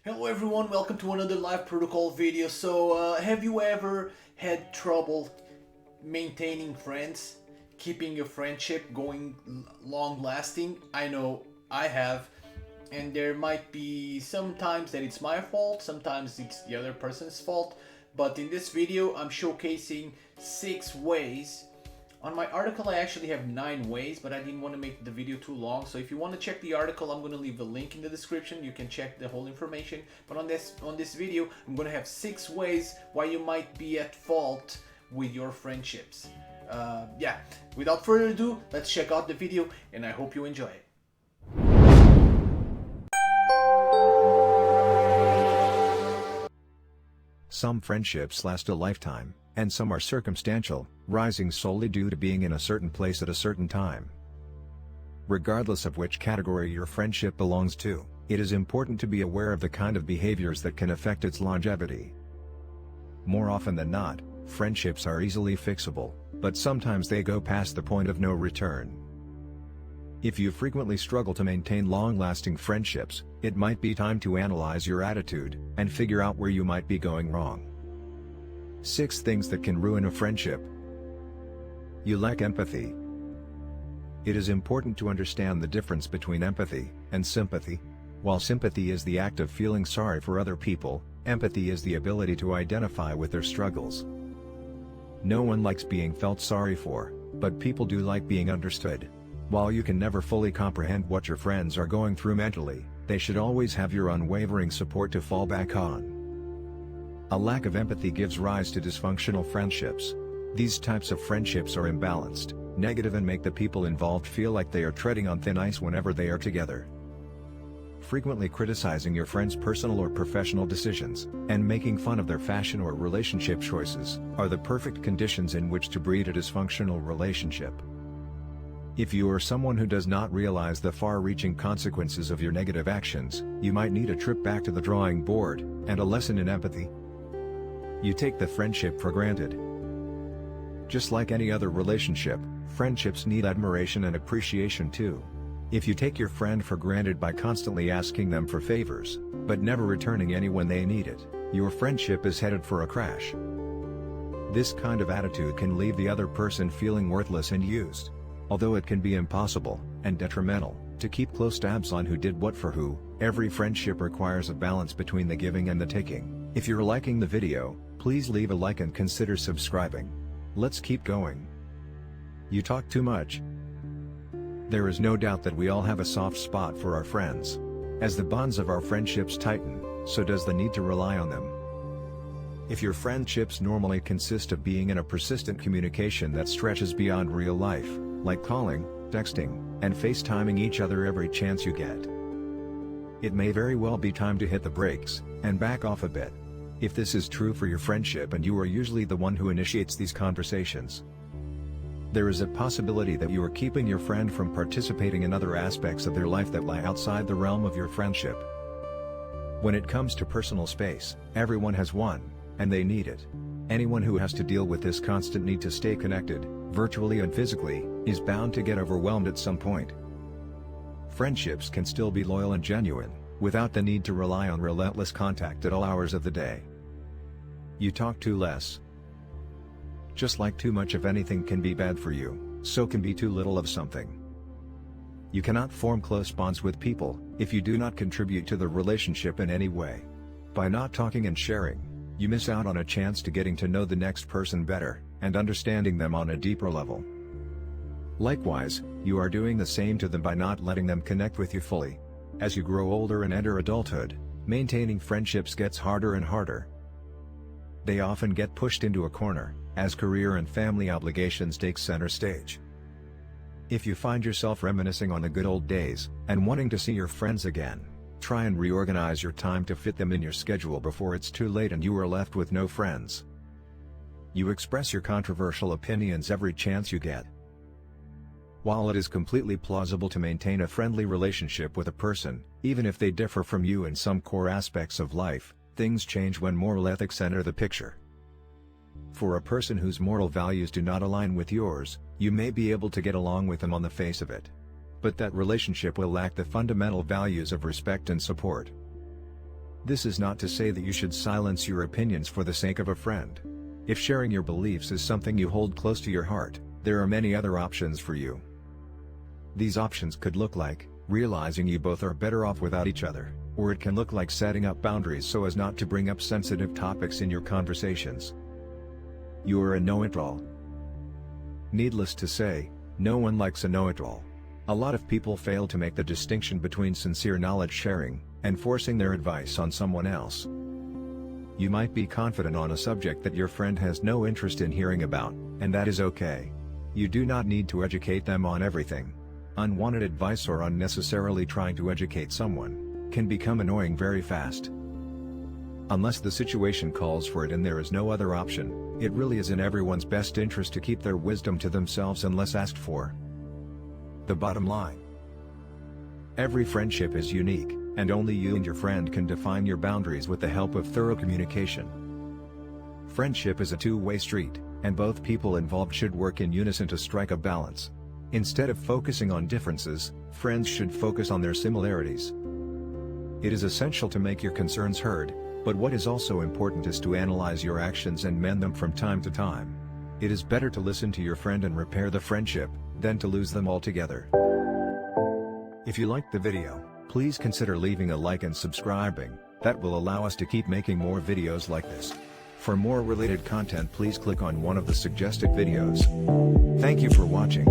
Hello everyone, welcome to another live protocol video. Have you ever had trouble maintaining friends, keeping your friendship going long lasting? I know I have, and there might be sometimes that it's my fault, sometimes it's the other person's fault, but in this video I'm showcasing 6 ways. On my article I actually have 9 ways, but I didn't want to make the video too long, so if you want to check the article I'm going to leave a link in the description. You can check the whole information, but on this video I'm going to have 6 ways why you might be at fault with your friendships. Without further ado, let's check out the video and I hope you enjoy it. Some friendships last a lifetime, and some are circumstantial, rising solely due to being in a certain place at a certain time. Regardless of which category your friendship belongs to, it is important to be aware of the kind of behaviors that can affect its longevity. More often than not, friendships are easily fixable, but sometimes they go past the point of no return. If you frequently struggle to maintain long-lasting friendships, it might be time to analyze your attitude and figure out where you might be going wrong. 6 things that can ruin a friendship. You lack empathy. It is important to understand the difference between empathy and sympathy. While sympathy is the act of feeling sorry for other people, empathy is the ability to identify with their struggles. No one likes being felt sorry for, but people do like being understood. While you can never fully comprehend what your friends are going through mentally, they should always have your unwavering support to fall back on. A lack of empathy gives rise to dysfunctional friendships. These types of friendships are imbalanced, negative, and make the people involved feel like they are treading on thin ice whenever they are together. Frequently criticizing your friends' personal or professional decisions, and making fun of their fashion or relationship choices, are the perfect conditions in which to breed a dysfunctional relationship. If you are someone who does not realize the far-reaching consequences of your negative actions, you might need a trip back to the drawing board, and a lesson in empathy. You take the friendship for granted. Just like any other relationship, friendships need admiration and appreciation too. If you take your friend for granted by constantly asking them for favors, but never returning any when they need it, your friendship is headed for a crash. This kind of attitude can leave the other person feeling worthless and used. Although it can be impossible, and detrimental, to keep close tabs on who did what for who, every friendship requires a balance between the giving and the taking. If you're liking the video, please leave a like and consider subscribing. Let's keep going. You talk too much. There is no doubt that we all have a soft spot for our friends. As the bonds of our friendships tighten, so does the need to rely on them. If your friendships normally consist of being in a persistent communication that stretches beyond real life, like calling, texting, and FaceTiming each other every chance you get, it may very well be time to hit the brakes and back off a bit. If this is true for your friendship and you are usually the one who initiates these conversations, there is a possibility that you are keeping your friend from participating in other aspects of their life that lie outside the realm of your friendship. When it comes to personal space, everyone has one, and they need it. Anyone who has to deal with this constant need to stay connected, virtually and physically, is bound to get overwhelmed at some point. Friendships can still be loyal and genuine, without the need to rely on relentless contact at all hours of the day. You talk too less. Just like too much of anything can be bad for you, so can be too little of something. You cannot form close bonds with people if you do not contribute to the relationship in any way. By not talking and sharing, you miss out on a chance to getting to know the next person better, and understanding them on a deeper level. Likewise, you are doing the same to them by not letting them connect with you fully. As you grow older and enter adulthood, maintaining friendships gets harder and harder. They often get pushed into a corner, as career and family obligations take center stage. If you find yourself reminiscing on the good old days, and wanting to see your friends again, try and reorganize your time to fit them in your schedule before it's too late and you are left with no friends. You express your controversial opinions every chance you get. While it is completely plausible to maintain a friendly relationship with a person, even if they differ from you in some core aspects of life, things change when moral ethics enter the picture. For a person whose moral values do not align with yours, you may be able to get along with them on the face of it. But that relationship will lack the fundamental values of respect and support. This is not to say that you should silence your opinions for the sake of a friend. If sharing your beliefs is something you hold close to your heart, there are many other options for you. These options could look like realizing you both are better off without each other, or it can look like setting up boundaries so as not to bring up sensitive topics in your conversations. You are a know-it-all. Needless to say, no one likes a know-it-all. A lot of people fail to make the distinction between sincere knowledge sharing and forcing their advice on someone else. You might be confident on a subject that your friend has no interest in hearing about, and that is okay. You do not need to educate them on everything. Unwanted advice or unnecessarily trying to educate someone can become annoying very fast. Unless the situation calls for it and there is no other option, it really is in everyone's best interest to keep their wisdom to themselves unless asked for. The bottom line: every friendship is unique, and only you and your friend can define your boundaries with the help of thorough communication. Friendship is a two-way street, and both people involved should work in unison to strike a balance. Instead of focusing on differences, friends should focus on their similarities. It is essential to make your concerns heard, but what is also important is to analyze your actions and mend them from time to time. It is better to listen to your friend and repair the friendship, than to lose them altogether. If you liked the video, please consider leaving a like and subscribing. That will allow us to keep making more videos like this. For more related content, please click on one of the suggested videos. Thank you for watching.